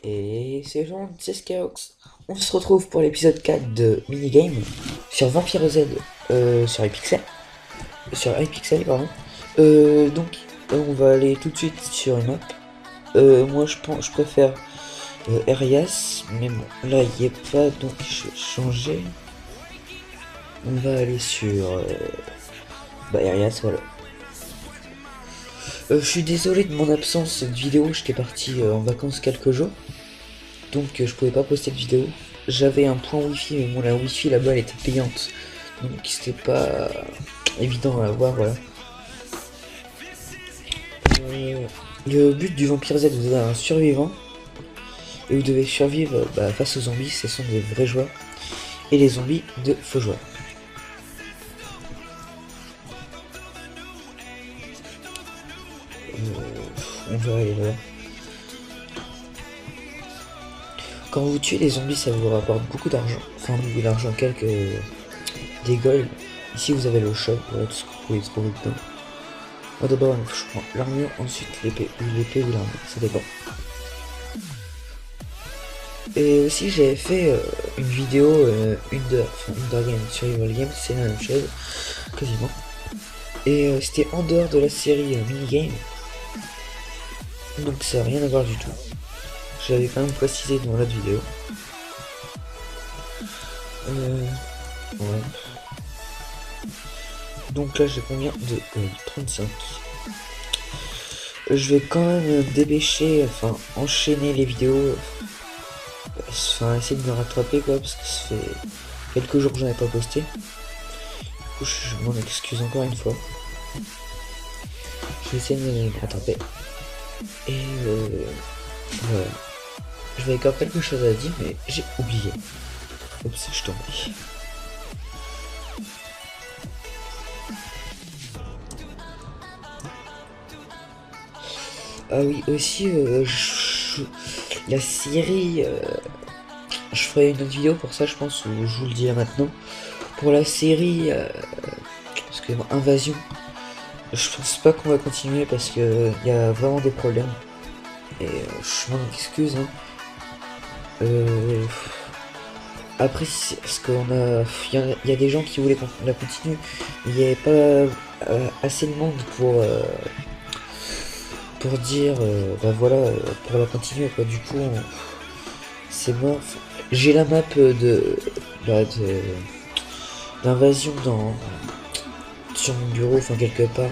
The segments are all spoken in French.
Et c'est Jean, c'est Skyrox. On se retrouve pour l'épisode 4 de Minigame sur Vampire Z sur iPixel. Sur iPixel, pardon. Donc, on va aller tout de suite sur une map. Moi, je préfère Arias, mais bon, là, il n'y est pas, donc je vais changer. On va aller sur Arias, voilà. Je suis désolé de mon absence cette vidéo, j'étais parti en vacances quelques jours. Donc je pouvais pas poster de vidéo. J'avais un point wifi, mais bon, la wifi là-bas elle était payante. Donc c'était pas évident à avoir, voilà. Le but du Vampire Z, vous avez un survivant. Et vous devez survivre face aux zombies, ce sont des vrais joueurs. Et les zombies de faux joueurs. On va aller là. Quand vous tuez les zombies, ça vous rapporte beaucoup d'argent. Enfin, beaucoup d'argent, quelques des gold. Ici, vous avez le shop, voilà tout ce que vous pouvez trouver dedans. Moi, d'abord, je prends l'armure, ensuite l'épée, ou l'armure, ça dépend. Et aussi, j'avais fait une vidéo, une game, survival game, c'est la même chose, quasiment. Et c'était en dehors de la série minigame. Donc, ça n'a rien à voir du tout. Je l'avais quand même précisé dans l'autre vidéo. Ouais. Donc là j'ai combien de 35. Je vais quand même dépêcher, enfin enchaîner les vidéos. Enfin essayer de me rattraper quoi, parce que ça fait quelques jours que j'en ai pas posté. Du coup je m'en excuse encore une fois. Je vais essayer de me rattraper. Et voilà. Je vais encore quelque chose à dire mais j'ai oublié. Oups, je tombe. Ah oui, aussi, la série, je ferai une autre vidéo pour ça, je pense, où je vous le dirai maintenant. Pour la série, parce que Invasion, je pense pas qu'on va continuer parce que il y a vraiment des problèmes. Et je m'en excuse. Hein. Après, parce qu'on a, il y a des gens qui voulaient qu'on la continue, il n'y avait pas assez de monde pour dire voilà pour la continuer quoi. Du coup c'est mort. J'ai la map d'invasion sur mon bureau, enfin quelque part,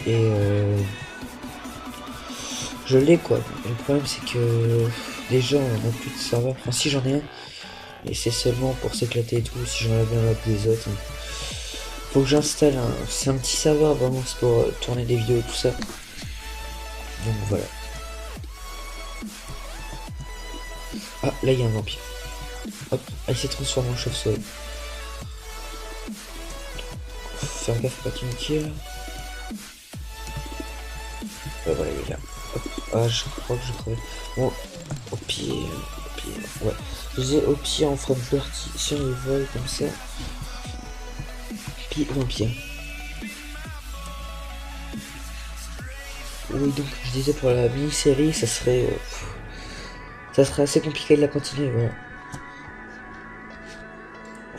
et je l'ai quoi. Et le problème c'est que les gens n'ont plus de serveur, enfin si j'en ai un, et c'est seulement pour s'éclater et tout. Si j'en avais la map des autres, faut que j'installe c'est un petit serveur vraiment, c'est pour tourner des vidéos et tout ça. Donc voilà. Ah, là il y a un vampire. Hop, il s'est transformé en chauve-souris. Faire gaffe pas qu'il me tire. Voilà, il est là. Hop. Ah, je crois que je crevais. Bon, au pied, ouais. Je disais au pied, on fera une partie sur les vols comme ça. Puis vampire. Oui, donc je disais pour la mini-série, ça serait assez compliqué de la continuer, voilà.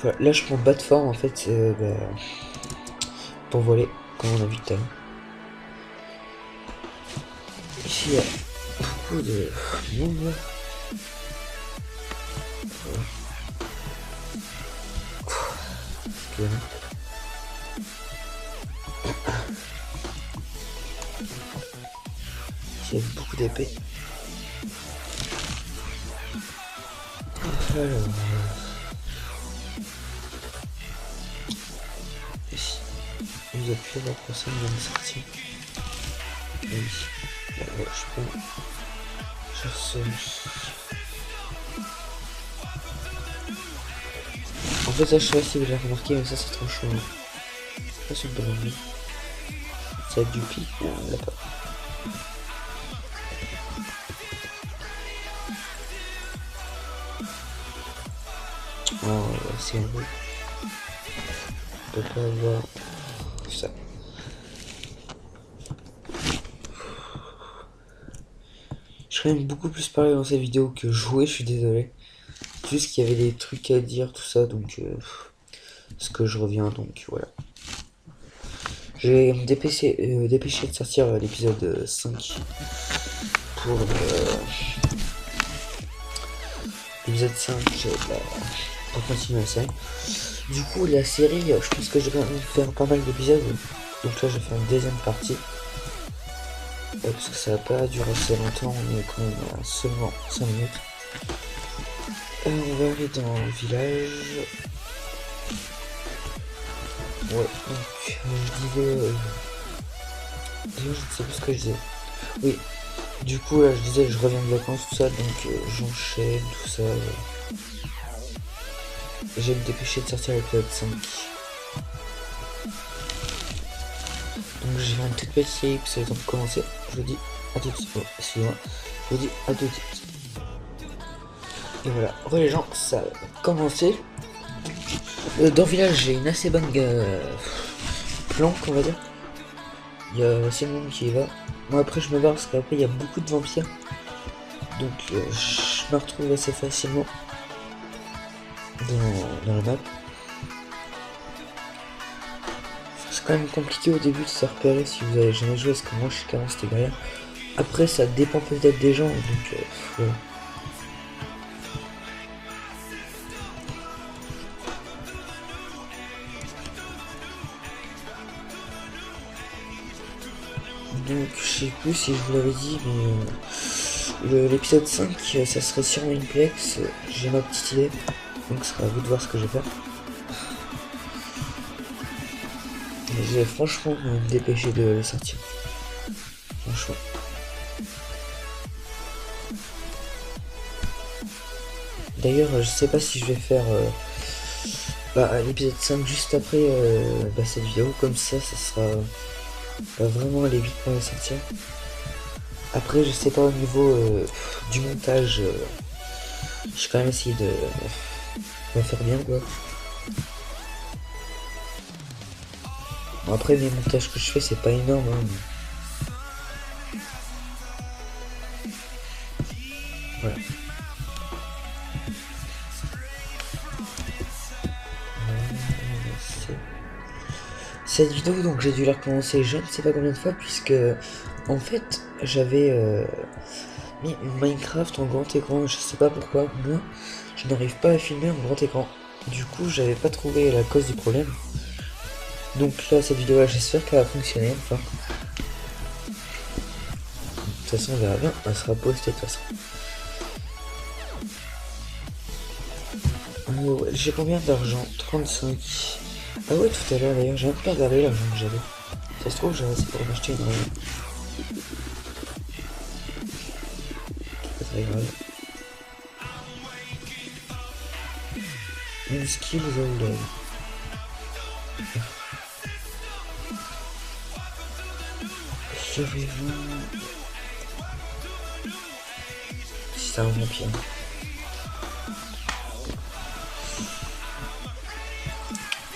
Voilà, là je prends bas de forme en fait pour voler, comme on a vu tout à l'heure. Ici il y a beaucoup de monde. Voilà. Il y a beaucoup d'épées. Alors, ici, vous avez pu voir personne vient de sortir. Et ici, ouais, je peux. Je sais. En fait, ça, je sais pas si vous l'avez remarqué, mais ça, c'est trop chaud. Ça, c'est une bonne envie. Ça a du pic, on l'a pas. Oh, c'est un peu. On peut pas avoir ça. Je quand même beaucoup plus parlé dans cette vidéo que jouer, je suis désolé. Juste qu'il y avait des trucs à dire, tout ça, donc ce que je reviens, donc voilà. Je vais me dépêcher de sortir l'épisode 5 pour l'épisode 5 pour continuer la série. Du coup, la série, je pense que je vais faire pas mal d'épisodes. Donc là, je vais faire une deuxième partie. Parce que ça va pas durer assez longtemps, on est quand même à seulement 5 minutes. On va aller dans le village. Ouais, donc je disais... je ne sais plus ce que je disais. Oui, du coup là je disais je reviens de vacances, tout ça, donc j'enchaîne, tout ça. Je vais me dépêcher de sortir l'épisode 5. Donc j'ai fait une toute petite série, puis c'est le temps de commencer. Je vous dis à tout de suite. Oh, excusez-moi. Je vous dis à tout de suite. Et voilà, les gens, ça va commencer. Dans le village, j'ai une assez bonne planque, on va dire. Il y a assez de monde qui y va. Moi après je me barre parce qu'après il y a beaucoup de vampires. Donc je me retrouve assez facilement dans la map. C'est quand même compliqué au début de se repérer si vous avez jamais joué, parce que moi je suis carrément c'était galère. Après ça dépend peut-être des gens, donc voilà. Donc je sais plus si je vous l'avais dit, mais l'épisode 5 ça serait sur Winplex, j'ai ma petite idée, donc ce sera à vous de voir ce que je vais faire. Mais je vais franchement me dépêcher de le sortir. Franchement. D'ailleurs je sais pas si je vais faire l'épisode 5 juste après cette vidéo, comme ça sera vraiment aller vite pour le sortir. Après je sais pas au niveau du montage, je vais quand même essayer de le faire bien quoi. Bon, après les montages que je fais c'est pas énorme hein. Voilà. Cette vidéo donc j'ai dû la recommencer je ne sais pas combien de fois puisque en fait j'avais mis Minecraft en grand écran, je sais pas pourquoi, moi je n'arrive pas à filmer en grand écran. Du coup j'avais pas trouvé la cause du problème. Donc là cette vidéo là j'espère qu'elle va fonctionner enfin. De toute façon on verra bien, elle sera postée de toute façon. Ouais, j'ai combien d'argent? 35. Ah ouais tout à l'heure d'ailleurs, j'ai même pas regardé l'argent que j'avais. Ça se trouve j'ai assez pour m'acheter une arme. Pas très grave. Une skill zone. Serez-vous si c'est un vampire?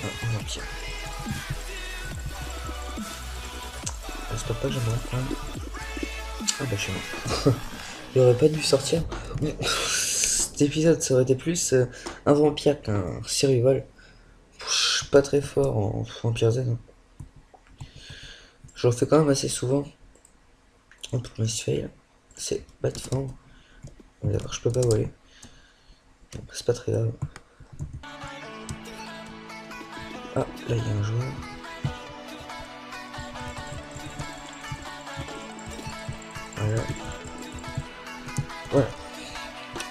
Ah, un vampire. J'espère pas que j'aimerais quand même. Ah bah je suis mort. Il aurait pas dû sortir. Cet épisode ça aurait été plus un vampire qu'un survival. Je suis pas très fort en Vampire Z. Hein. Je le fais quand même assez souvent. En tout cas, fail. C'est pas de forme. D'accord, je peux pas voler. Donc c'est pas très grave. Ah, là il y a un joueur. Voilà. Voilà.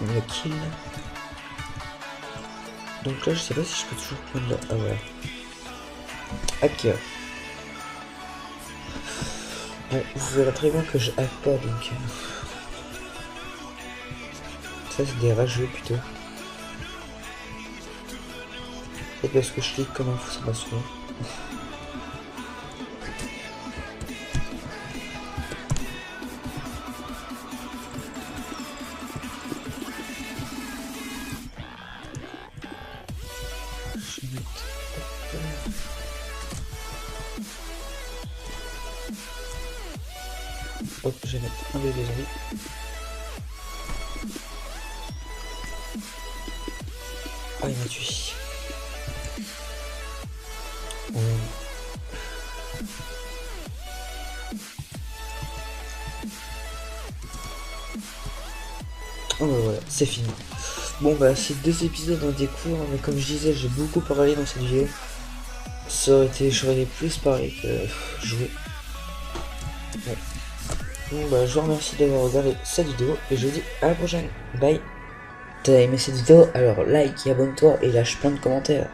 On a kill. Donc là je sais pas si je peux toujours prendre la... Ah voilà. Hacker. Bon, vous verrez très bien que je hack pas donc... Ça c'est des rageux plutôt. Peut-être parce que je clique comme un fou, ça va souvent. Je vais mettre... Hop, je vais mettre un bébé zombie. Ah, il m'a tué. Oh bah voilà, c'est fini. Bon bah c'est 2 épisodes en décours, mais comme je disais, j'ai beaucoup parlé dans cette vidéo. Ça aurait été, j'aurais plus parlé que jouer. Ouais. Bon bah je vous remercie d'avoir regardé cette vidéo et je vous dis à la prochaine. Bye. T'as aimé cette vidéo, alors like et abonne-toi et lâche plein de commentaires.